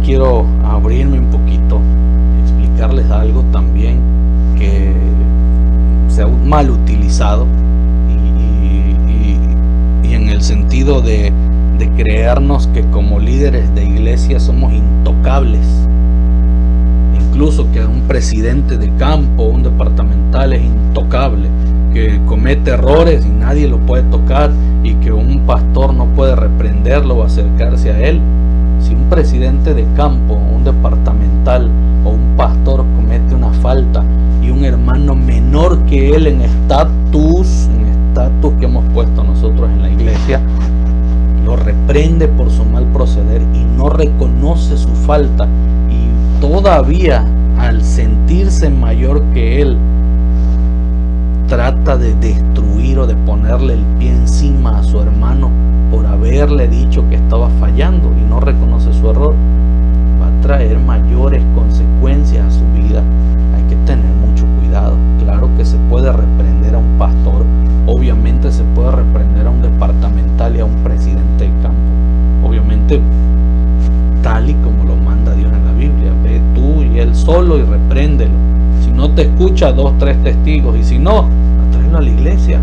quiero abrirme un poquito, explicarles algo también que se ha mal utilizado y en el sentido de creernos que como líderes de iglesia somos intocables. Incluso que un presidente de campo, un departamental es intocable, que comete errores y nadie lo puede tocar, y que un pastor no puede reprenderlo o acercarse a él. Si un presidente de campo, un departamental o un pastor comete una falta y un hermano menor que él en estatus que hemos puesto nosotros en la iglesia, lo reprende por su mal proceder y no reconoce su falta, y todavía al sentirse mayor que él trata de destruir o de ponerle el pie encima a su hermano por haberle dicho que estaba fallando y no reconoce su error, va a traer mayores consecuencias a su vida. Hay que tener mucho cuidado. Claro que se puede reprender a un pastor, obviamente se puede reprender a un departamental y a un presidente de campo, obviamente tal y como lo manda Dios en la Biblia. Ve tú y él solo y repréndelo. Si no te escucha, 2, 3 testigos, y si no, tráelo a la iglesia.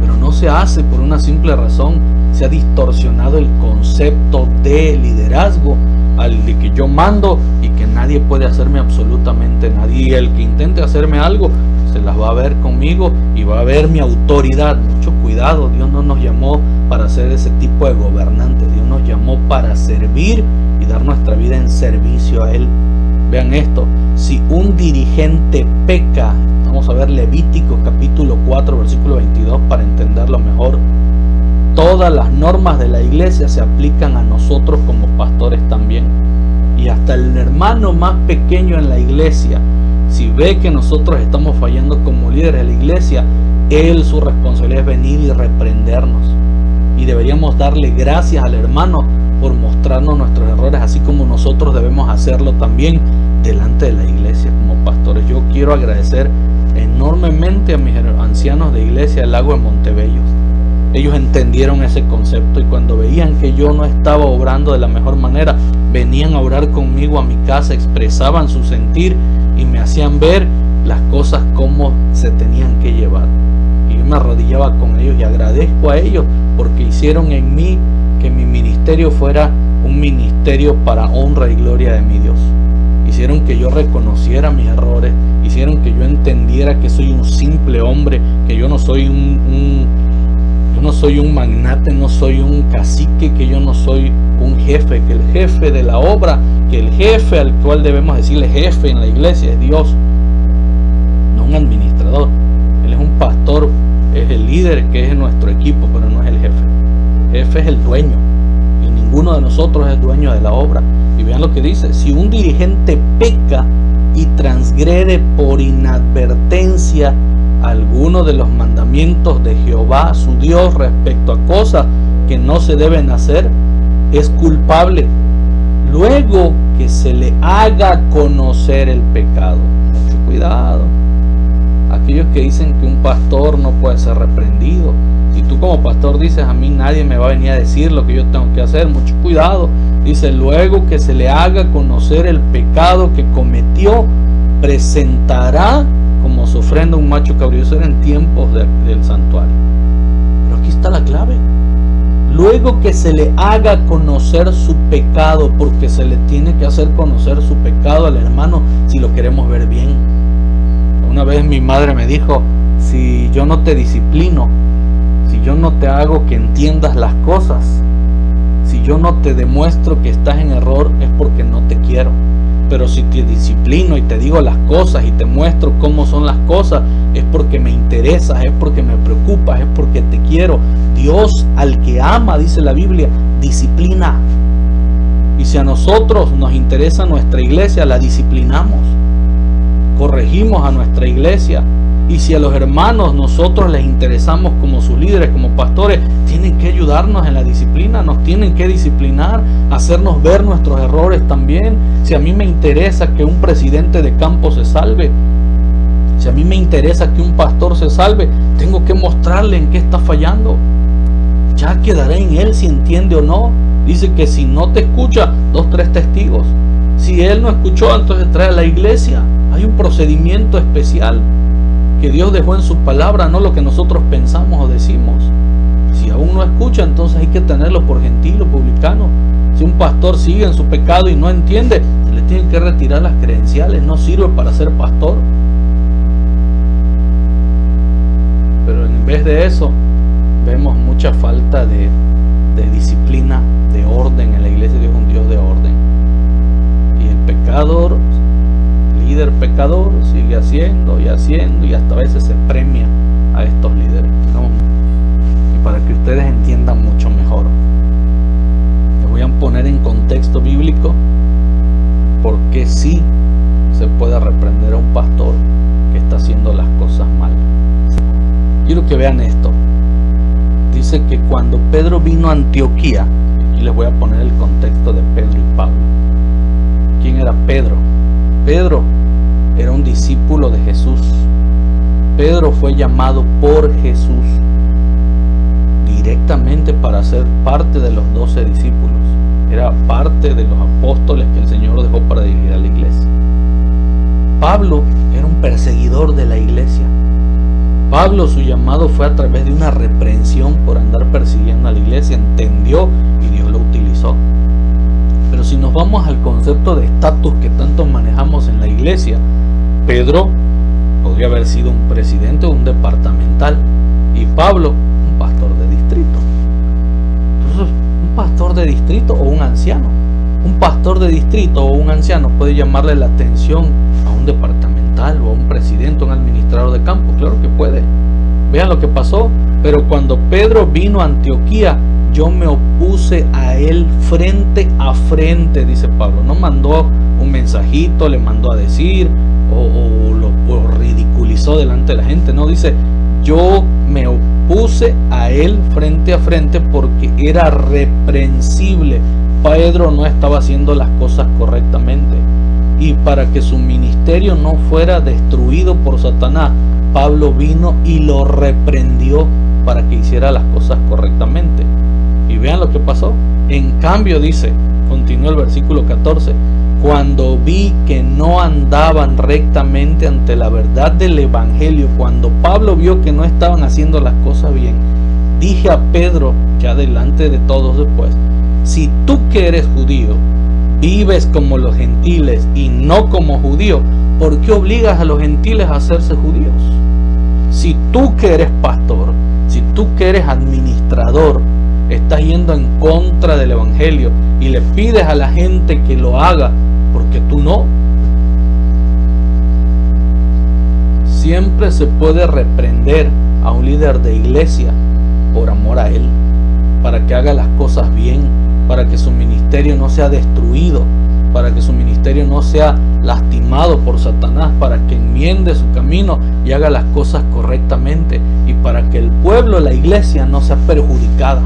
Pero no se hace por una simple razón: se ha distorsionado el concepto de liderazgo al de que yo mando y que nadie puede hacerme absolutamente nada, y el que intente hacerme algo se las va a ver conmigo y va a ver mi autoridad. Mucho cuidado. Dios no nos llamó para ser ese tipo de gobernantes. Dios nos llamó para servir y dar nuestra vida en servicio a Él. Vean esto: si un dirigente peca, vamos a ver Levítico capítulo 4 versículo 22 para entenderlo mejor. Todas las normas de la iglesia se aplican a nosotros como pastores también, y hasta el hermano más pequeño en la iglesia, si ve que nosotros estamos fallando como líderes de la iglesia, su responsabilidad es venir y reprendernos, y deberíamos darle gracias al hermano por mostrarnos nuestros errores, así como nosotros debemos hacerlo también delante de la iglesia como pastores. Yo quiero agradecer enormemente a mis ancianos de iglesia del Lago de Montebello. Ellos entendieron ese concepto, y cuando veían que yo no estaba obrando de la mejor manera, venían a orar conmigo a mi casa, expresaban su sentir y me hacían ver las cosas como se tenían que llevar. Y yo me arrodillaba con ellos y agradezco a ellos porque hicieron en mí que mi ministerio fuera un ministerio para honra y gloria de mi Dios. Hicieron que yo reconociera mis errores, hicieron que yo entendiera que soy un simple hombre, que yo no soy yo no soy un magnate, no soy un cacique, que yo no soy un jefe, que el jefe de la obra, que el jefe al cual debemos decirle jefe en la iglesia es Dios, no un administrador. Él es un pastor, es el líder que es en nuestro equipo, pero no es el jefe. El jefe es el dueño, y ninguno de nosotros es dueño de la obra. Y vean lo que dice: si un dirigente peca y transgrede por inadvertencia alguno de los mandamientos de Jehová su Dios respecto a cosas que no se deben hacer, es culpable, luego que se le haga conocer el pecado. Mucho cuidado. Aquellos que dicen que un pastor no puede ser reprendido, si tú como pastor dices: a mí nadie me va a venir a decir lo que yo tengo que hacer, mucho cuidado. Dice: luego que se le haga conocer el pecado que cometió, presentará como su ofrenda un macho cabrío. Eso era en tiempos del santuario. Pero aquí está la clave: luego que se le haga conocer su pecado, porque se le tiene que hacer conocer su pecado al hermano si lo queremos ver bien. Una vez mi madre me dijo: si yo no te disciplino, si yo no te hago que entiendas las cosas, si yo no te demuestro que estás en error, es porque no te quiero. Pero si te disciplino y te digo las cosas y te muestro cómo son las cosas, es porque me interesas, es porque me preocupas, es porque te quiero. Dios al que ama, dice la Biblia, disciplina. Y si a nosotros nos interesa nuestra iglesia, la disciplinamos, corregimos a nuestra iglesia. Y si a los hermanos nosotros les interesamos como sus líderes, como pastores, tienen que ayudarnos en la disciplina, nos tienen que disciplinar, hacernos ver nuestros errores también. Si a mí me interesa que un presidente de campo se salve, si a mí me interesa que un pastor se salve, tengo que mostrarle en qué está fallando. Ya quedará en él si entiende o no. Dice que si no te escucha, 2, 3 testigos. Si él no escuchó, entonces trae a la iglesia. Hay un procedimiento especial que Dios dejó en su palabra, no lo que nosotros pensamos o decimos. Si aún no escucha, entonces hay que tenerlo por gentil o publicano. Si un pastor sigue en su pecado y no entiende, se le tienen que retirar las credenciales, no sirve para ser pastor. Pero en vez de eso, vemos mucha falta de disciplina, de orden en la iglesia. Dios es un Dios de orden. Y el pecador, líder pecador, sigue haciendo y haciendo, y hasta a veces se premia a estos líderes. Y para que ustedes entiendan mucho mejor, les voy a poner en contexto bíblico por qué sí se puede reprender a un pastor que está haciendo las cosas mal. Quiero que vean esto. Dice que cuando Pedro vino a Antioquía, aquí les voy a poner el contexto de Pedro y Pablo. ¿Quién era Pedro? Pedro era un discípulo de Jesús. Pedro fue llamado por Jesús directamente para ser parte de los 12 discípulos. Era parte de los apóstoles que el Señor dejó para dirigir a la iglesia. Pablo era un perseguidor de la iglesia. Pablo, su llamado fue a través de una reprensión por andar persiguiendo a la iglesia. Entendió y Dios lo utilizó. Pero si nos vamos al concepto de estatus que tanto manejamos en la iglesia, Pedro podría haber sido un presidente o un departamental, y Pablo un pastor de distrito. Entonces, un pastor de distrito o un anciano. Un pastor de distrito o un anciano puede llamarle la atención a un departamental o a un presidente o un administrador de campo. Claro que puede. Vean lo que pasó. Pero cuando Pedro vino a Antioquía, yo me opuse a él frente a frente, dice Pablo. No mandó un mensajito, le mandó a decir o lo ridiculizó delante de la gente. No, dice, yo me opuse a él frente a frente porque era reprensible. Pedro no estaba haciendo las cosas correctamente. Y para que su ministerio no fuera destruido por Satanás, Pablo vino y lo reprendió para que hiciera las cosas correctamente. Y vean lo que pasó. En cambio, dice, continúa el versículo 14, cuando vi que no andaban rectamente ante la verdad del evangelio, cuando Pablo vio que no estaban haciendo las cosas bien, dije a Pedro, ya delante de todos después, si tú que eres judío, vives como los gentiles y no como judío, ¿por qué obligas a los gentiles a hacerse judíos? Si tú que eres pastor, si tú que eres administrador, estás yendo en contra del evangelio y le pides a la gente que lo haga, porque tú no. Siempre se puede reprender a un líder de iglesia por amor a él, para que haga las cosas bien, para que su ministerio no sea destruido, para que su ministerio no sea lastimado por Satanás, para que enmiende su camino y haga las cosas correctamente, y para que el pueblo, la iglesia, no sea perjudicada.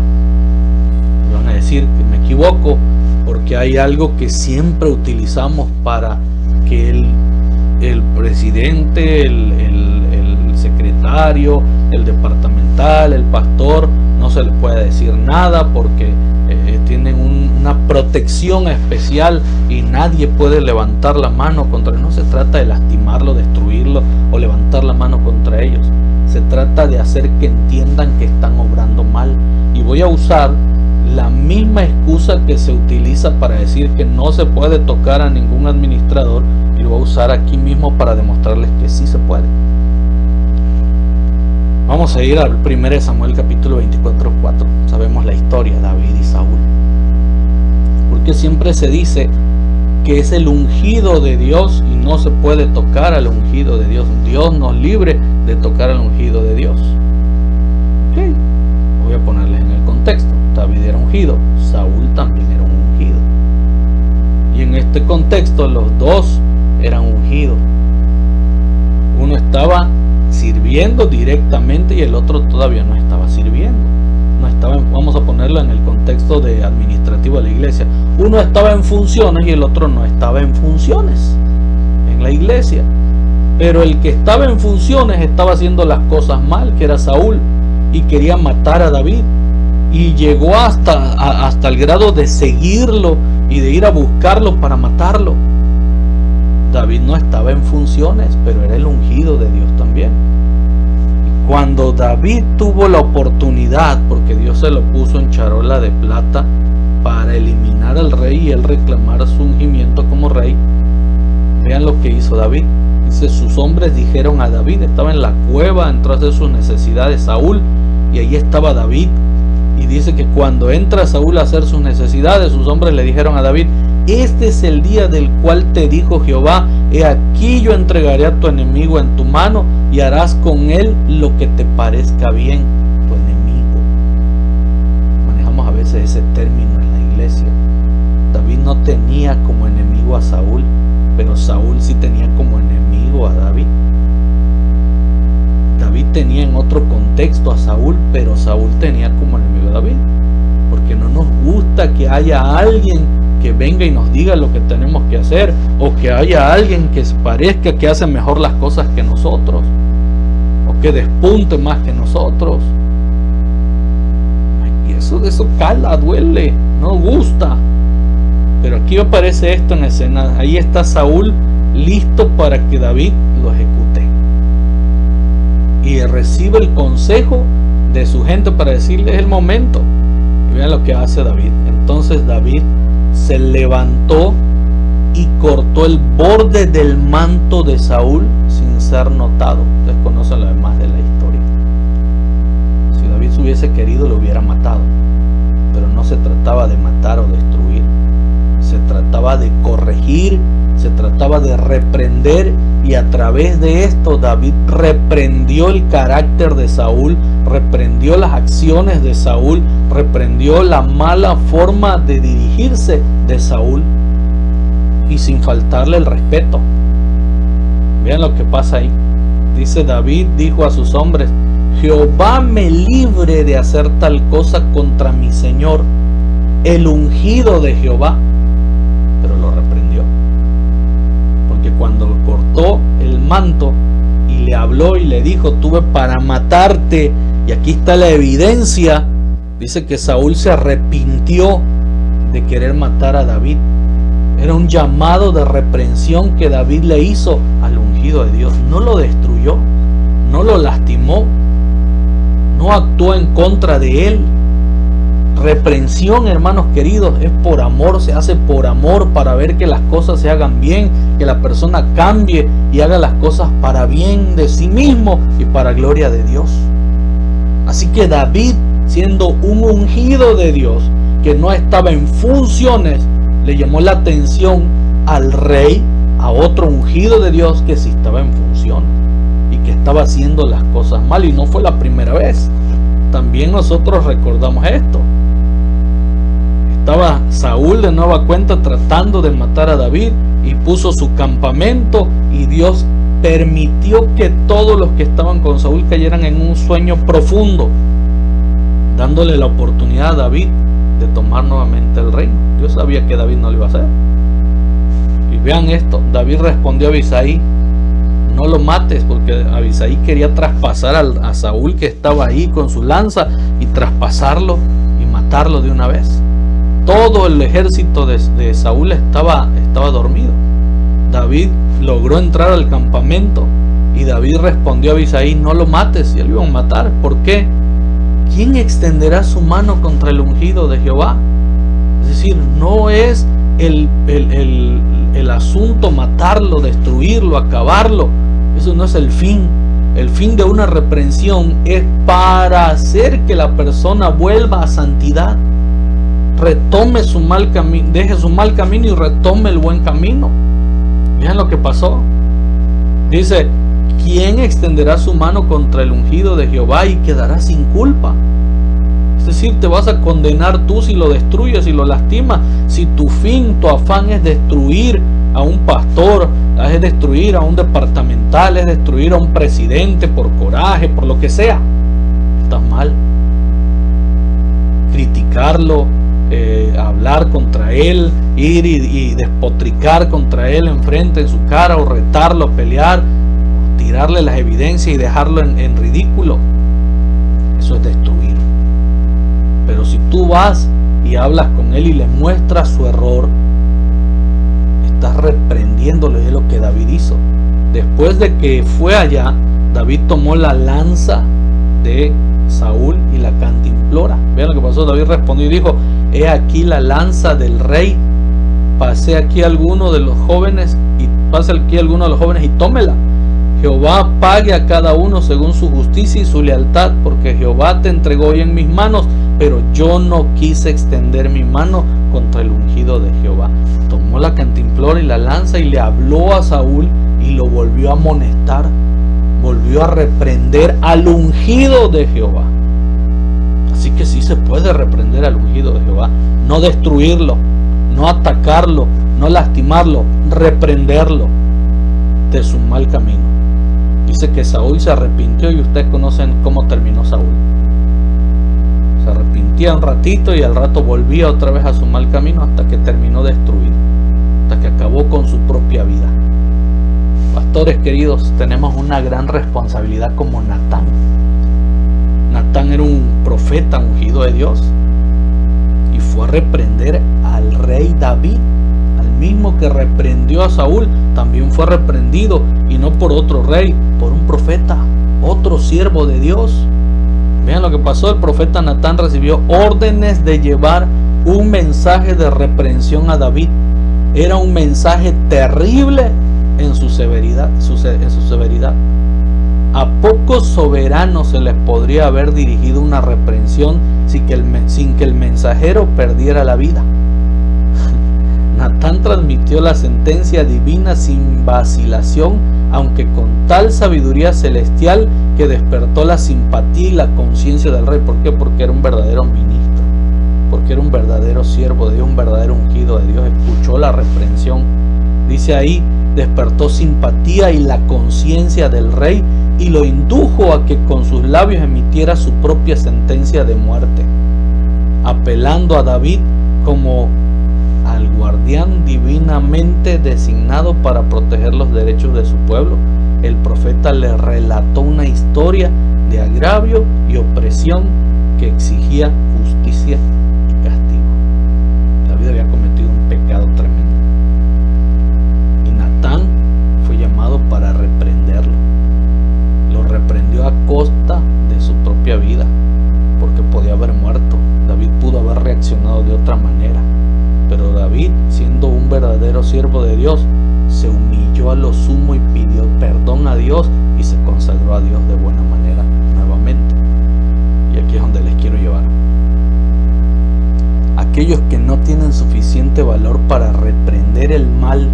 Van a decir que me equivoco, porque hay algo que siempre utilizamos para que el presidente, el secretario, el departamental, el pastor, no se les puede decir nada porque tienen una protección especial y nadie puede levantar la mano contra ellos. No se trata de lastimarlo, destruirlo o levantar la mano contra ellos. Se trata de hacer que entiendan que están obrando mal. Y voy a usar la misma excusa que se utiliza para decir que no se puede tocar a ningún administrador, y lo voy a usar aquí mismo para demostrarles que sí se puede. Vamos a ir al 1 Samuel capítulo 24:4. Sabemos la historia, David y Saúl. Porque siempre se dice que es el ungido de Dios y no se puede tocar al ungido de Dios. Dios nos libre de tocar al ungido de Dios. Okay. Voy a ponerles en el contexto. David era ungido, Saúl también era un ungido. Y en este contexto los dos eran ungidos. Uno estaba sirviendo directamente y el otro todavía no estaba sirviendo. No estaba, vamos a ponerlo en el contexto de administrativo de la iglesia. Uno estaba en funciones y el otro no estaba en funciones en la iglesia. Pero el que estaba en funciones estaba haciendo las cosas mal, que era Saúl, y quería matar a David. y llegó hasta el grado de seguirlo y de ir a buscarlo para matarlo. David no estaba en funciones, pero era el ungido de Dios también. Y cuando David tuvo la oportunidad, porque Dios se lo puso en charola de plata para eliminar al rey y él reclamar su ungimiento como rey, vean lo que hizo David. Dice, sus hombres dijeron a David, estaba en la cueva, entró a hacer sus necesidades Saúl, y ahí estaba David. Y dice que cuando entra Saúl a hacer sus necesidades, sus hombres le dijeron a David, este es el día del cual te dijo Jehová, he aquí yo entregaré a tu enemigo en tu mano y harás con él lo que te parezca bien. Tu enemigo. Manejamos a veces ese término en la iglesia. David no tenía como enemigo a Saúl, pero Saúl sí tenía como enemigo a David. David tenía en otro contexto a Saúl, pero Saúl tenía como enemigo a David. Porque no nos gusta que haya alguien que venga y nos diga lo que tenemos que hacer, o que haya alguien que parezca que hace mejor las cosas que nosotros, o que despunte más que nosotros. Y eso cala, duele, no gusta. Pero aquí aparece esto en escena. Ahí está Saúl listo para que David lo ejecute. Y recibe el consejo de su gente para decirle es el momento. Y vean lo que hace David. Entonces David se levantó y cortó el borde del manto de Saúl sin ser notado. Ustedes conocen lo demás de la historia. Si David se hubiese querido, lo hubiera matado. Pero no se trataba de matar o destruir. Se trataba de corregir, se trataba de reprender, y a través de esto David reprendió el carácter de Saúl, reprendió las acciones de Saúl, reprendió la mala forma de dirigirse de Saúl, y sin faltarle el respeto. Vean lo que pasa ahí. Dice David dijo a sus hombres, Jehová me libre de hacer tal cosa contra mi Señor, el ungido de Jehová. Pero lo reprendió, porque cuando cortó el manto y le habló y le dijo, tuve para matarte, y aquí está la evidencia, dice que Saúl se arrepintió de querer matar a David. Era un llamado de reprensión que David le hizo al ungido de Dios. No lo destruyó, no lo lastimó, no actuó en contra de él. Reprensión, hermanos queridos, es por amor, se hace por amor, para ver que las cosas se hagan bien, que la persona cambie y haga las cosas para bien de sí mismo y para gloria de Dios. Así que David, siendo un ungido de Dios que no estaba en funciones, le llamó la atención al rey, a otro ungido de Dios que sí estaba en funciones y que estaba haciendo las cosas mal, y no fue la primera vez. También nosotros recordamos esto. Estaba Saúl de nueva cuenta tratando de matar a David y puso su campamento, y Dios permitió que todos los que estaban con Saúl cayeran en un sueño profundo, dándole la oportunidad a David de tomar nuevamente el reino. Dios sabía que David no lo iba a hacer. Y vean esto, David respondió a Abisai, no lo mates, porque Abisai quería traspasar a Saúl, que estaba ahí con su lanza, y traspasarlo y matarlo de una vez. Todo el ejército de Saúl estaba dormido. David logró entrar al campamento, y David respondió a Abisai, no lo mates, y él lo iba a matar. ¿Por qué? ¿Quién extenderá su mano contra el ungido de Jehová? Es decir, no es el asunto matarlo, destruirlo, acabarlo. Eso no es el fin. El fin de una reprensión es para hacer que la persona vuelva a santidad, retome su mal camino, deje su mal camino y retome el buen camino. Vean lo que pasó. Dice, ¿quién extenderá su mano contra el ungido de Jehová y quedará sin culpa? Es decir, te vas a condenar tú si lo destruyes y lo lastimas. Si tu fin, tu afán es destruir a un pastor, es destruir a un departamental, es destruir a un presidente por coraje, por lo que sea, estás mal. Criticarlo, hablar contra él, ir y despotricar contra él enfrente, en su cara, o retarlo, pelear, o tirarle las evidencias y dejarlo en ridículo, eso es destruir. Pero tú vas y hablas con él y le muestras su error, estás reprendiéndolo. Es lo que David hizo. Después de que fue allá, David tomó la lanza de Saúl y la cantimplora. Vean lo que pasó. David respondió y dijo: he aquí la lanza del rey. Pase aquí alguno de los jóvenes y tómela. Jehová pague a cada uno según su justicia y su lealtad, porque Jehová te entregó hoy en mis manos, pero yo no quise extender mi mano contra el ungido de Jehová. Tomó la cantimplora y la lanza y le habló a Saúl y lo volvió a amonestar, volvió a reprender al ungido de Jehová. Así que sí se puede reprender al ungido de Jehová, no destruirlo, no atacarlo, no lastimarlo, reprenderlo de su mal camino. Dice que Saúl se arrepintió y ustedes conocen cómo terminó Saúl. Se arrepintía un ratito y al rato volvía otra vez a su mal camino hasta que terminó destruido, hasta que acabó con su propia vida. Pastores queridos, tenemos una gran responsabilidad como Natán. Natán era un profeta ungido de Dios y fue a reprender al rey David. Al mismo que reprendió a Saúl, también fue reprendido, y no por otro rey, por un profeta, otro siervo de Dios. Vean lo que pasó. El profeta Natán recibió órdenes de llevar un mensaje de reprensión a David. Era un mensaje terrible en su severidad. A pocos soberanos se les podría haber dirigido una reprensión sin que el mensajero perdiera la vida. Natán transmitió la sentencia divina sin vacilación, aunque con tal sabiduría celestial que despertó la simpatía y la conciencia del rey. ¿Por qué? Porque era un verdadero ministro, porque era un verdadero siervo de Dios, un verdadero ungido de Dios. Escuchó la reprensión. Dice ahí, despertó simpatía y la conciencia del rey y lo indujo a que con sus labios emitiera su propia sentencia de muerte, apelando a David como al guardián divinamente designado para proteger los derechos de su pueblo. El profeta le relató una historia de agravio y opresión que exigía justicia y castigo. David había cometido un pecado tremendo y Natán fue llamado para reprenderlo. Lo reprendió a costa de su propia vida, porque podía haber muerto. David pudo haber reaccionado de otra manera, pero David, siendo un verdadero siervo de Dios, se humilló a lo sumo y pidió perdón a Dios y se consagró a Dios de buena manera nuevamente. Y aquí es donde les quiero llevar. Aquellos que no tienen suficiente valor para reprender el mal,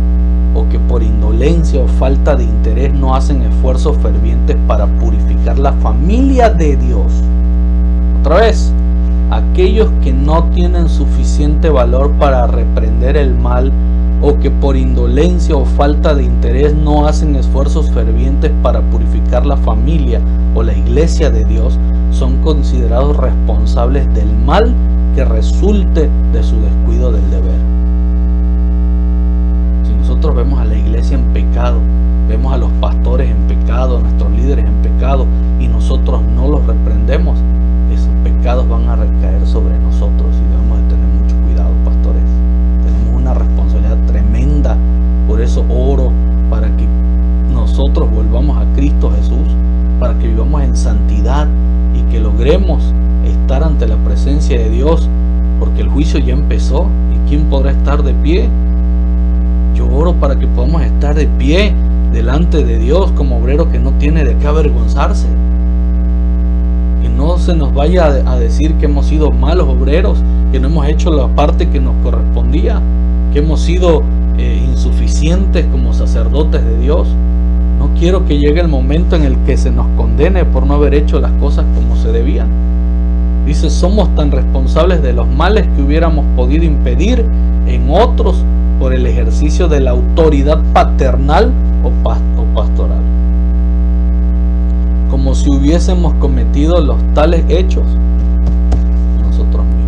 o que por indolencia o falta de interés no hacen esfuerzos fervientes para purificar la familia de Dios. Otra vez, aquellos que no tienen suficiente valor para reprender el mal, o que por indolencia o falta de interés no hacen esfuerzos fervientes para purificar la familia o la iglesia de Dios, son considerados responsables del mal que resulte de su descuido del deber. Si nosotros vemos a la iglesia en pecado, vemos a los pastores en pecado, a nuestros líderes en pecado, y nosotros no los reprendemos, esos pecados van a recaer sobre nosotros y debemos de tener mucho cuidado, pastores. Tenemos una responsabilidad tremenda. Por eso oro para que nosotros volvamos a Cristo Jesús, para que vivamos en santidad y que logremos estar ante la presencia de Dios, porque el juicio ya empezó. ¿Y quién podrá estar de pie? Yo oro para que podamos estar de pie delante de Dios como obreros que no tiene de qué avergonzarse. Que no se nos vaya a decir que hemos sido malos obreros, que no hemos hecho la parte que nos correspondía, que hemos sido insuficientes como sacerdotes de Dios. No quiero que llegue el momento en el que se nos condene por no haber hecho las cosas como se debían. Dice, somos tan responsables de los males que hubiéramos podido impedir en otros por el ejercicio de la autoridad paternal o pastoral, como si hubiésemos cometido los tales hechos nosotros mismos.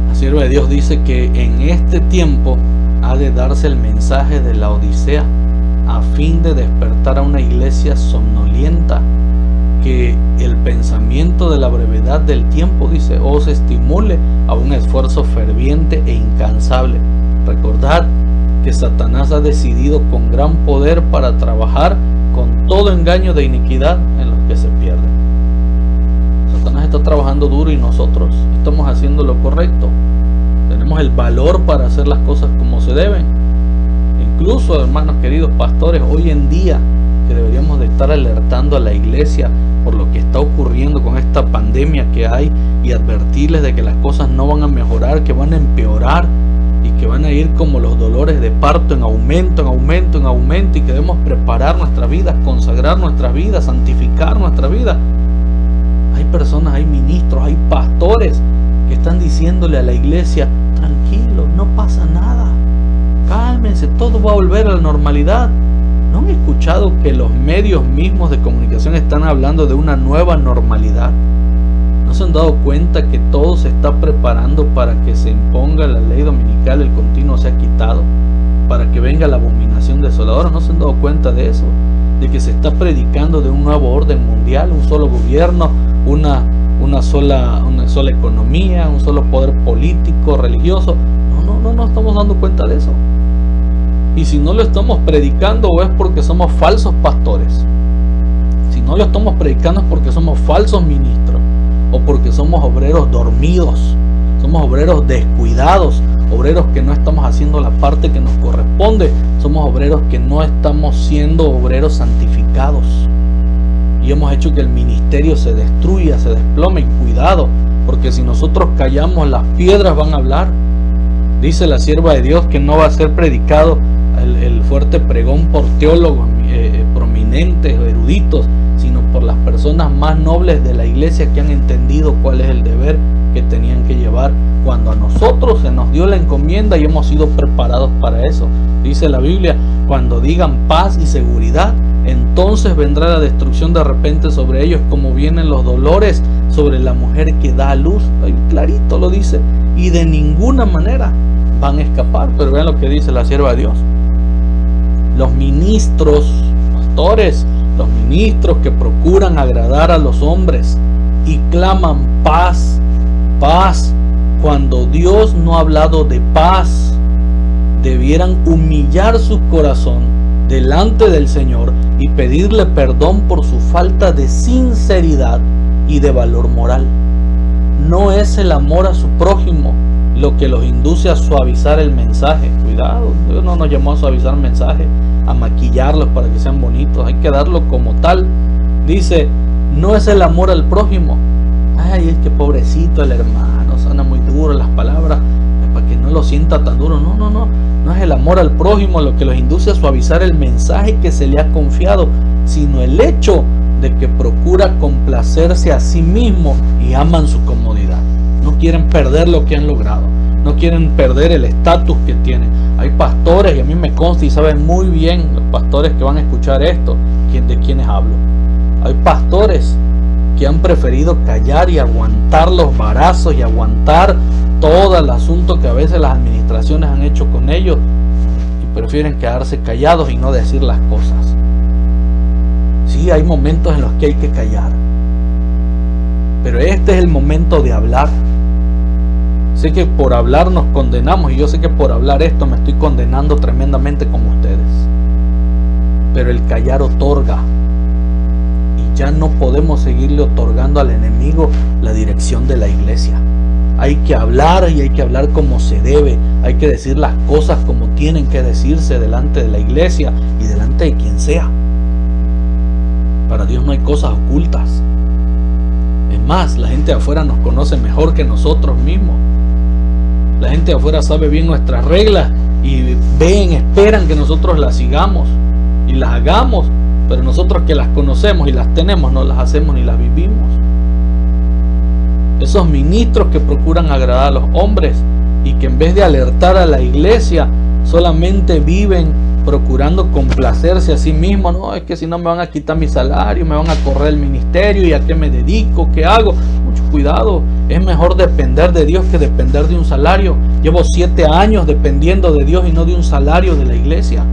La sierva de Dios dice que en este tiempo ha de darse el mensaje de la Odisea, a fin de despertar a una iglesia somnolienta, que el pensamiento conocimiento de la brevedad del tiempo, dice, os estimule a un esfuerzo ferviente e incansable. Recordad que Satanás ha decidido con gran poder para trabajar con todo engaño de iniquidad en los que se pierden. Satanás está trabajando duro y nosotros estamos haciendo lo correcto. Tenemos el valor para hacer las cosas como se deben. Incluso, hermanos queridos pastores, hoy en día que deberíamos de estar alertando a la iglesia por lo que está ocurriendo con esta pandemia que hay y advertirles de que las cosas no van a mejorar, que van a empeorar y que van a ir como los dolores de parto en aumento, en aumento, en aumento, y que debemos preparar nuestras vidas, consagrar nuestras vidas, santificar nuestra vida. Hay personas, hay ministros, hay pastores que están diciéndole a la iglesia: tranquilo, no pasa nada, cálmense, todo va a volver a la normalidad. ¿No han escuchado que los medios mismos de comunicación están hablando de una nueva normalidad? ¿No se han dado cuenta que todo se está preparando para que se imponga la ley dominical, el continuo sea quitado, para que venga la abominación desoladora? ¿No se han dado cuenta de eso? De que se está predicando de un nuevo orden mundial, un solo gobierno, una sola economía, un solo poder político, religioso. No estamos dando cuenta de eso. Y si no lo estamos predicando, o es porque somos falsos pastores. Si no lo estamos predicando es porque somos falsos ministros, o porque somos obreros dormidos, somos obreros descuidados, obreros que no estamos haciendo la parte que nos corresponde, somos obreros que no estamos siendo obreros santificados. Y hemos hecho que el ministerio se destruya, se desplome. Y cuidado, porque si nosotros callamos, las piedras van a hablar. Dice la sierva de Dios que no va a ser predicado el fuerte pregón por teólogos prominentes o eruditos, sino por las personas más nobles de la iglesia que han entendido cuál es el deber que tenían que llevar cuando a nosotros se nos dio la encomienda y hemos sido preparados para eso. Dice la Biblia: cuando digan paz y seguridad, entonces vendrá la destrucción de repente sobre ellos, como vienen los dolores sobre la mujer que da a luz. Ahí clarito lo dice, y de ninguna manera van a escapar. Pero vean lo que dice la sierva de Dios. Los ministros, pastores, los ministros que procuran agradar a los hombres y claman paz, paz, cuando Dios no ha hablado de paz, debieran humillar su corazón delante del Señor y pedirle perdón por su falta de sinceridad y de valor moral. No es el amor a su prójimo lo que los induce a suavizar el mensaje. Cuidado, Dios no nos llamó a suavizar el mensaje, a maquillarlos para que sean bonitos. Hay que darlo como tal. Dice: no es el amor al prójimo. Ay, es que pobrecito el hermano, suena muy duro las palabras, para que no lo sienta tan duro. No es el amor al prójimo lo que los induce a suavizar el mensaje que se le ha confiado, sino el hecho de que procura complacerse a sí mismo y aman su comodidad. No quieren perder lo que han logrado, no quieren perder el estatus que tienen. Hay pastores, y a mí me consta y saben muy bien los pastores que van a escuchar esto, de quienes hablo. Hay pastores que han preferido callar y aguantar los varazos y aguantar todo el asunto que a veces las administraciones han hecho con ellos, y prefieren quedarse callados y no decir las cosas. Sí, hay momentos en los que hay que callar, pero este es el momento de hablar. Sé que por hablar nos condenamos, y yo sé que por hablar esto me estoy condenando tremendamente como ustedes, pero el callar otorga, y ya no podemos seguirle otorgando al enemigo la dirección de la iglesia. Hay que hablar, y hay que hablar como se debe. Hay que decir las cosas como tienen que decirse delante de la iglesia y delante de quien sea. Para Dios no hay cosas ocultas. Es más, la gente de afuera nos conoce mejor que nosotros mismos. La gente de afuera sabe bien nuestras reglas y esperan que nosotros las sigamos y las hagamos, pero nosotros que las conocemos y las tenemos no las hacemos ni las vivimos. Esos ministros que procuran agradar a los hombres y que en vez de alertar a la iglesia solamente viven procurando complacerse a sí mismos. No, es que si no me van a quitar mi salario, me van a correr el ministerio, y a qué me dedico, qué hago. Mucho cuidado, es mejor depender de Dios que depender de un salario. Llevo 7 años dependiendo de Dios y no de un salario de la iglesia,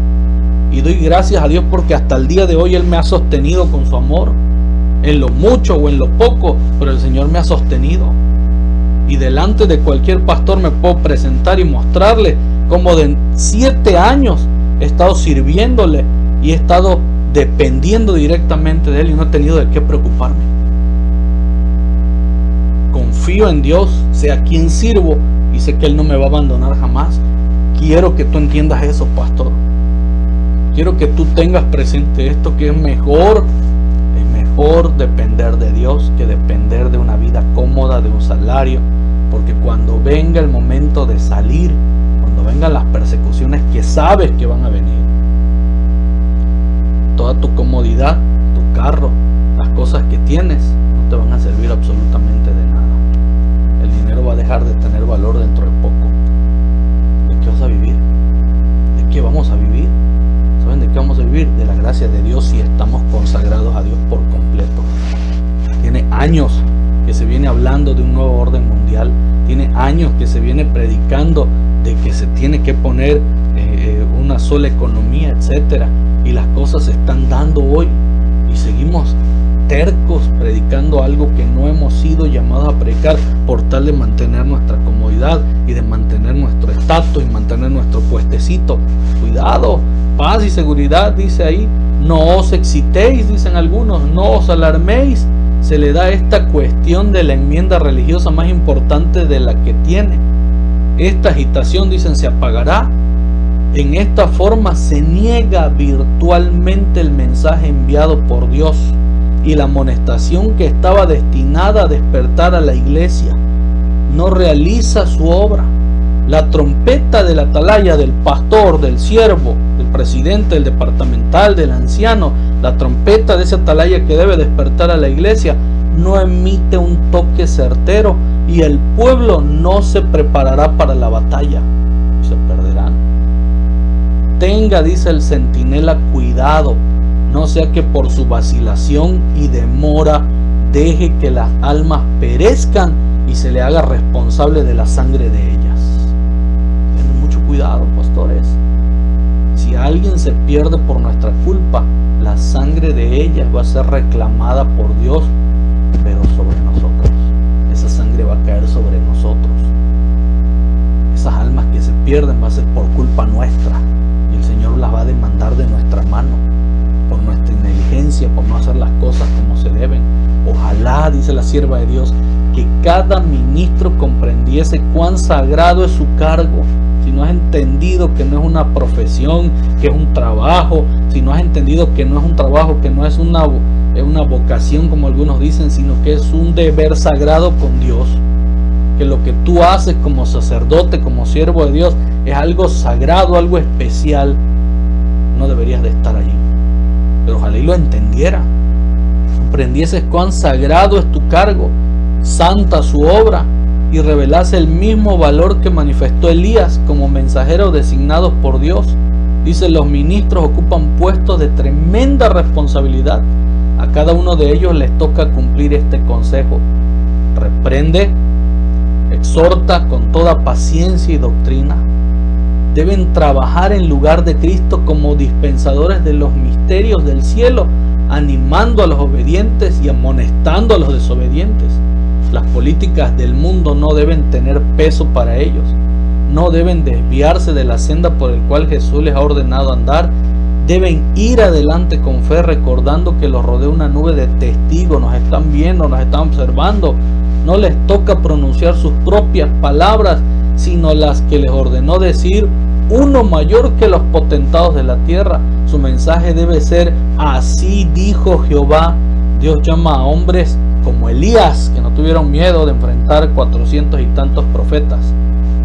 y doy gracias a Dios porque hasta el día de hoy Él me ha sostenido con su amor. en lo mucho o en lo poco, pero el Señor me ha sostenido. Y delante de cualquier pastor me puedo presentar y mostrarle cómo de 7 años he estado sirviéndole y he estado dependiendo directamente de Él y no he tenido de qué preocuparme. Confío en Dios, sé a quién sirvo y sé que Él no me va a abandonar jamás. Quiero que tú entiendas eso, pastor. Quiero que tú tengas presente esto, que es mejor depender de Dios que depender de una vida cómoda, de un salario, porque cuando venga el momento de salir, cuando vengan las persecuciones que sabes que van a venir, toda tu comodidad, tu carro, las cosas que tienes, no te van a servir absolutamente de nada. El dinero va a dejar de tener valor dentro de poco. ¿De qué vas a vivir? ¿De qué vamos a vivir? ¿Saben de qué vamos a vivir? De la gracia de Dios si estamos consagrados a Dios por completo. Tiene años que se viene hablando de un nuevo orden mundial. Tiene años que se viene predicando de que se tiene que poner una sola economía, etcétera. Y las cosas se están dando hoy. Y seguimos tercos predicando algo que no hemos sido llamados a predicar por tal de mantener nuestra comodidad y de mantener nuestro estatus y mantener nuestro puestecito. Cuidado, paz y seguridad, dice ahí. No os excitéis, dicen algunos, no os alarméis. Se le da esta cuestión de la enmienda religiosa más importante de la que tiene. Esta agitación, dicen, se apagará. En esta forma se niega virtualmente el mensaje enviado por Dios y la amonestación que estaba destinada a despertar a la iglesia no realiza su obra. La trompeta de la atalaya, del pastor, del siervo, del presidente, del departamental, del anciano, la trompeta de esa atalaya que debe despertar a la iglesia, no emite un toque certero y el pueblo no se preparará para la batalla y se perderán. Tenga, dice el centinela, cuidado, no sea que por su vacilación y demora deje que las almas perezcan y se le haga responsable de la sangre de ellas. Ten mucho cuidado, pastores. Si alguien se pierde por nuestra culpa, la sangre de ellas va a ser reclamada por Dios, pero sobre nosotros. Esa sangre va a caer sobre nosotros. Esas almas que se pierden va a ser por culpa nuestra y el Señor las va a demandar de nuestra mano por nuestra negligencia, por no hacer las cosas como se deben. Ojalá, dice la sierva de Dios, que cada ministro comprendiese cuán sagrado es su cargo. Si no has entendido que no es una profesión, que es un trabajo, si no has entendido que no es un trabajo, que no es una vocación como algunos dicen, sino que es un deber sagrado con Dios, que lo que tú haces como sacerdote, como siervo de Dios, es algo sagrado, algo especial, no deberías de estar allí. Pero ojalá y lo entendiera, comprendieses cuán sagrado es tu cargo, santa su obra, y revelase el mismo valor que manifestó Elías como mensajero designados por Dios. Dice, los ministros ocupan puestos de tremenda responsabilidad. A cada uno de ellos les toca cumplir este consejo: reprende, exhorta con toda paciencia y doctrina. Deben trabajar en lugar de Cristo como dispensadores de los misterios del cielo, animando a los obedientes y amonestando a los desobedientes. Las políticas del mundo no deben tener peso para ellos. No deben desviarse de la senda por el cual Jesús les ha ordenado andar. Deben ir adelante con fe, recordando que los rodea una nube de testigos. Nos están viendo, nos están observando. No les toca pronunciar sus propias palabras, sino las que les ordenó decir uno mayor que los potentados de la tierra. Su mensaje debe ser: así dijo Jehová. Dios llama a hombres como Elías, que no tuvieron miedo de enfrentar 400 y tantos profetas,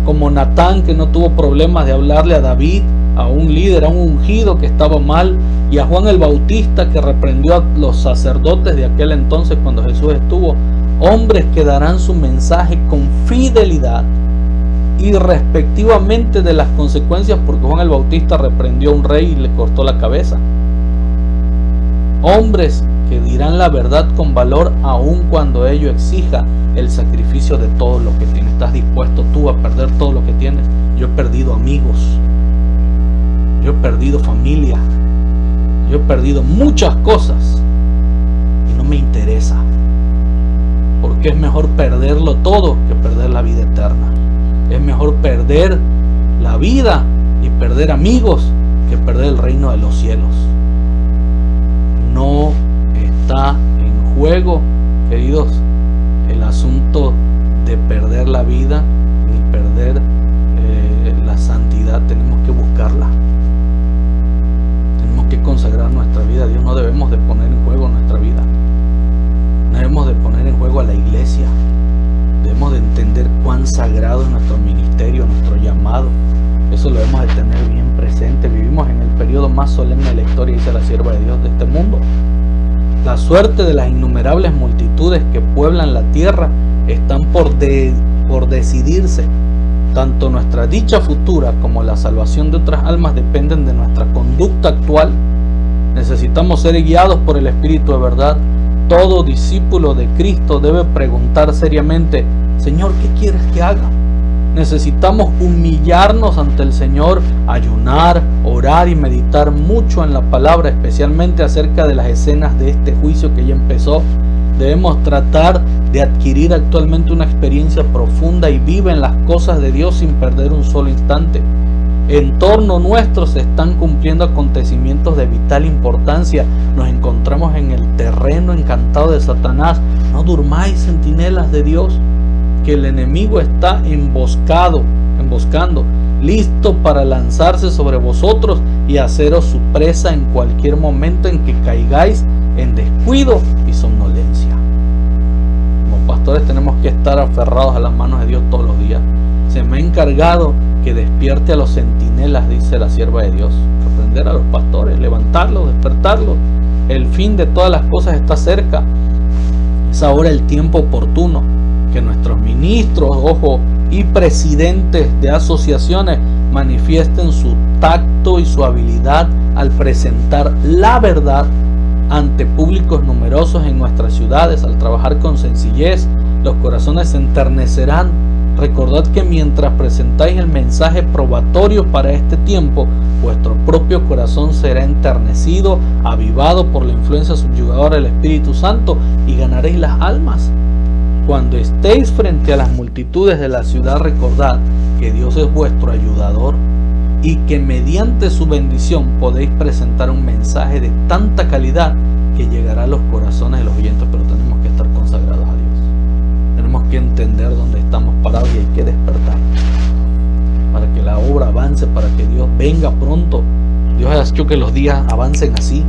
como Natán, que no tuvo problemas de hablarle a David, a un líder, a un ungido que estaba mal, y a Juan el Bautista, que reprendió a los sacerdotes de aquel entonces cuando Jesús estuvo. Hombres que darán su mensaje con fidelidad y respectivamente de las consecuencias, porque Juan el Bautista reprendió a un rey y le cortó la cabeza. Hombres que dirán la verdad con valor, aun cuando ello exija el sacrificio de todo lo que tienes. ¿Estás dispuesto tú a perder todo lo que tienes? Yo he perdido amigos, yo he perdido familia, yo he perdido muchas cosas y no me interesa, porque es mejor perderlo todo que perder la vida eterna. Es mejor perder la vida y perder amigos que perder el reino de los cielos. No está en juego, queridos, el asunto de perder la vida ni perder la santidad. Tenemos que buscarla. Tenemos que consagrar nuestra vida a Dios. No debemos de poner en juego nuestra vida. No debemos de poner en juego a la iglesia. Debemos de entender cuán sagrado es nuestro ministerio, nuestro llamado. Eso lo debemos de tener bien presente. Vivimos en el periodo más solemne de la historia, dice la sierva de Dios, de este mundo. La suerte de las innumerables multitudes que pueblan la tierra están por decidirse. Tanto nuestra dicha futura como la salvación de otras almas dependen de nuestra conducta actual. Necesitamos ser guiados por el Espíritu de verdad. Todo discípulo de Cristo debe preguntar seriamente: Señor, ¿qué quieres que haga? Necesitamos humillarnos ante el Señor, ayunar, orar y meditar mucho en la palabra, especialmente acerca de las escenas de este juicio que ya empezó. Debemos tratar de adquirir actualmente una experiencia profunda y viva en las cosas de Dios sin perder un solo instante. En torno nuestro se están cumpliendo acontecimientos de vital importancia. Nos encontramos en el terreno encantado de Satanás. No durmáis, centinelas de Dios, que el enemigo está emboscando, listo para lanzarse sobre vosotros y haceros su presa en cualquier momento en que caigáis en descuido y somnolencia. Como pastores tenemos que estar aferrados a las manos de Dios todos los días. Se me ha encargado que despierte a los centinelas, dice la sierva de Dios. Reprender a los pastores, levantarlos, despertarlos. El fin de todas las cosas está cerca. Es ahora el tiempo oportuno que nuestros ministros, y presidentes de asociaciones manifiesten su tacto y su habilidad al presentar la verdad ante públicos numerosos en nuestras ciudades. Al trabajar con sencillez, los corazones se enternecerán. Recordad que mientras presentáis el mensaje probatorio para este tiempo, vuestro propio corazón será enternecido, avivado por la influencia subyugadora del Espíritu Santo, y ganaréis las almas. Cuando estéis frente a las multitudes de la ciudad, recordad que Dios es vuestro ayudador y que mediante su bendición podéis presentar un mensaje de tanta calidad que llegará a los corazones de los oyentes. Pero tenemos que estar consagrados a Dios. Tenemos que entender dónde estamos parados y hay que despertar para que la obra avance, para que Dios venga pronto. Dios ha hecho que los días avancen así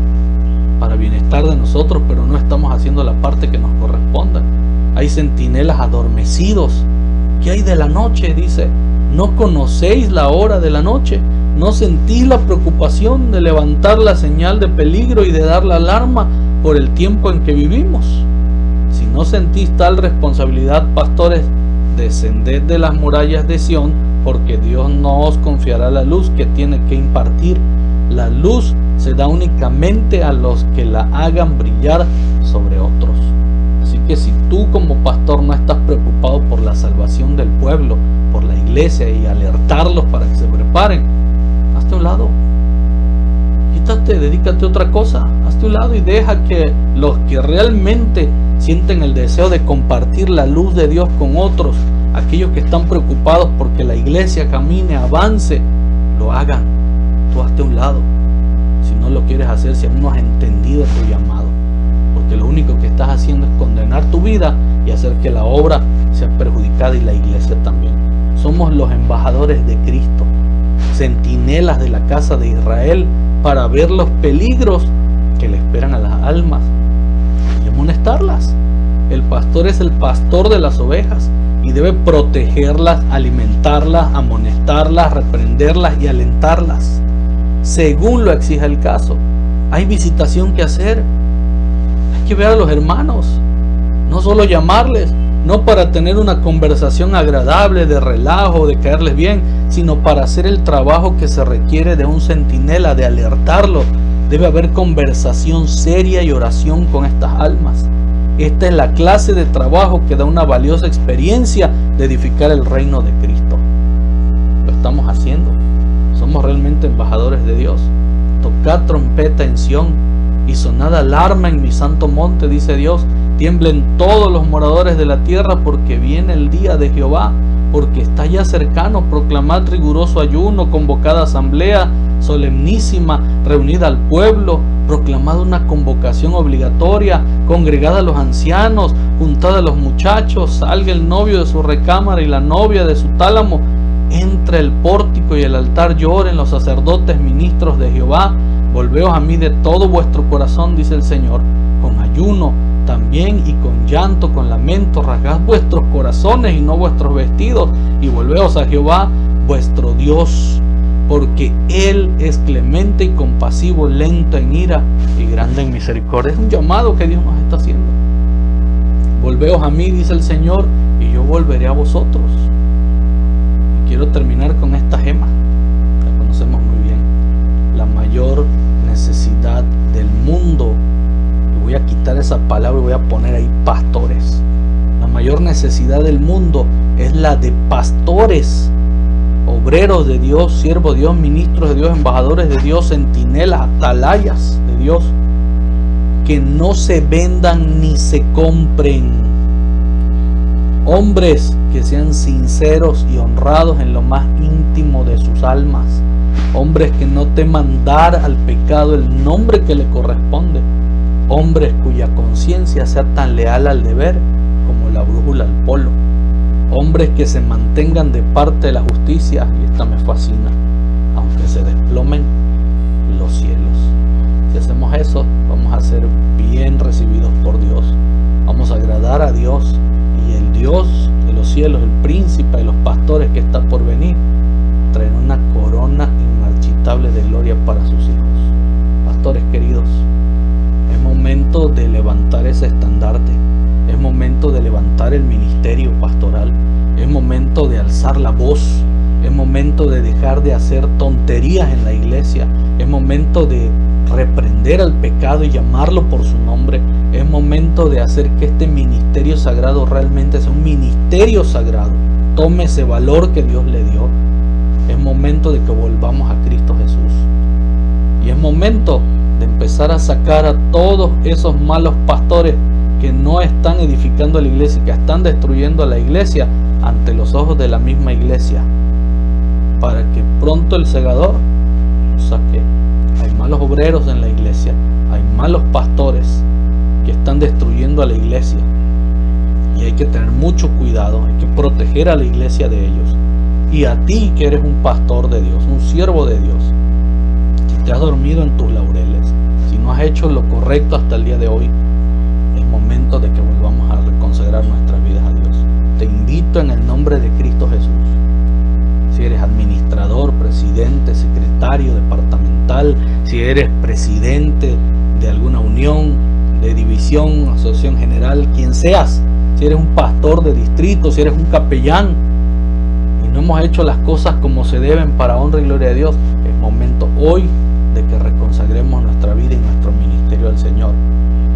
para bienestar de nosotros, pero no estamos haciendo la parte que nos corresponde. Hay centinelas adormecidos. ¿Qué hay de la noche? Dice: ¿no conocéis la hora de la noche? ¿No sentís la preocupación de levantar la señal de peligro y de dar la alarma por el tiempo en que vivimos? Si no sentís tal responsabilidad, pastores, descended de las murallas de Sión, porque Dios no os confiará la luz que tiene que impartir. La luz se da únicamente a los que la hagan brillar sobre otros. Así que si tú como pastor no estás preocupado por la salvación del pueblo, por la iglesia y alertarlos para que se preparen, hazte a un lado. Quítate, dedícate a otra cosa, hazte a un lado y deja que los que realmente sienten el deseo de compartir la luz de Dios con otros, aquellos que están preocupados porque la iglesia camine, avance, lo hagan. Tú hazte a un lado si no lo quieres hacer, si aún no has entendido tu llamado. Porque lo único que estás haciendo es condenar tu vida y hacer que la obra sea perjudicada y la iglesia también. Somos los embajadores de Cristo, centinelas de la casa de Israel, para ver los peligros que le esperan a las almas y amonestarlas. El pastor es el pastor de las ovejas y debe protegerlas, alimentarlas, amonestarlas, reprenderlas y alentarlas, según lo exija el caso. Hay visitación que hacer. Hay que ver a los hermanos, no solo llamarles, no para tener una conversación agradable, de relajo, de caerles bien, sino para hacer el trabajo que se requiere de un centinela, de alertarlos. Debe haber conversación seria y oración con estas almas. Esta es la clase de trabajo que da una valiosa experiencia de edificar el reino de Cristo. Lo estamos haciendo. Somos realmente embajadores de Dios. Tocad trompeta en Sión y sonad alarma en mi santo monte, dice Dios. Tiemblen todos los moradores de la tierra, porque viene el día de Jehová, porque está ya cercano. Proclamad riguroso ayuno, convocada asamblea solemnísima, reunida al pueblo. Proclamad una convocación obligatoria, congregad a los ancianos, juntad a los muchachos. Salga el novio de su recámara y la novia de su tálamo. Entre el pórtico y el altar lloren los sacerdotes ministros de Jehová. Volveos a mí de todo vuestro corazón, dice el Señor, con ayuno también y con llanto, con lamento. Rasgad vuestros corazones y no vuestros vestidos, y volveos a Jehová vuestro Dios, porque Él es clemente y compasivo, lento en ira y grande en misericordia. Es un llamado que Dios nos está haciendo. Volveos a mí, dice el Señor, y yo volveré a vosotros. Y quiero terminar con esta gema, la conocemos muy bien. La mayor necesidad del mundo, y voy a quitar esa palabra y voy a poner ahí pastores. La mayor necesidad del mundo es la de pastores, obreros de Dios, siervos de Dios, ministros de Dios, embajadores de Dios, centinelas, atalayas de Dios, que no se vendan ni se compren. Hombres que sean sinceros y honrados en lo más íntimo de sus almas. Hombres que no teman dar al pecado el nombre que le corresponde. Hombres cuya conciencia sea tan leal al deber como la brújula al polo. Hombres que se mantengan de parte de la justicia, y esta me fascina, aunque se desplomen los cielos. Si hacemos eso, vamos a ser bien recibidos por Dios. Vamos a agradar a Dios, y el Dios de los cielos, el príncipe de los pastores que está por venir, traerá una corona inmarchitable de gloria para sus hijos. Pastores queridos, es momento de levantar ese estandarte. Es momento de levantar el ministerio pastoral. Es momento de alzar la voz. Es momento de dejar de hacer tonterías en la iglesia. Es momento de reprender al pecado y llamarlo por su nombre. Es momento de hacer que este ministerio sagrado realmente sea un ministerio sagrado. Tome ese valor que Dios le dio. Es momento de que volvamos a Cristo Jesús. Y es momento de empezar a sacar a todos esos malos pastores que no están edificando la iglesia, que están destruyendo a la iglesia ante los ojos de la misma iglesia, para que pronto el segador saque. Hay malos obreros en la iglesia, hay malos pastores que están destruyendo a la iglesia, y hay que tener mucho cuidado, hay que proteger a la iglesia de ellos. Y a ti que eres un pastor de Dios, un siervo de Dios, si te has dormido en tus laureles, si no has hecho lo correcto hasta el día de hoy, es momento de que volvamos a reconsagrar nuestras vidas a Dios. Te invito en el nombre de Cristo Jesús. Si eres administrador, presidente, secretario departamental, si eres presidente de alguna unión, de división, asociación general, quien seas, si eres un pastor de distrito, si eres un capellán y no hemos hecho las cosas como se deben para honra y gloria de Dios, es momento hoy de que reconsagremos nuestra vida y nuestro ministerio al Señor.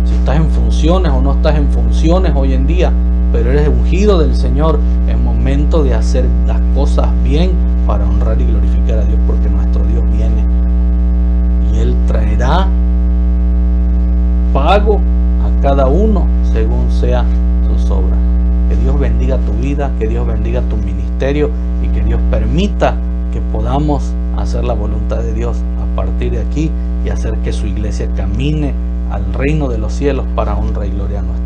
Si estás en funciones o no estás en funciones hoy en día, pero eres ungido del Señor, es momento de hacer las cosas bien para honrar y glorificar a Dios, porque nuestro Dios viene y Él traerá pago a cada uno según sea sus obras. Que Dios bendiga tu vida, que Dios bendiga tu ministerio y que Dios permita que podamos hacer la voluntad de Dios a partir de aquí y hacer que su iglesia camine al reino de los cielos para honra y gloria a nuestro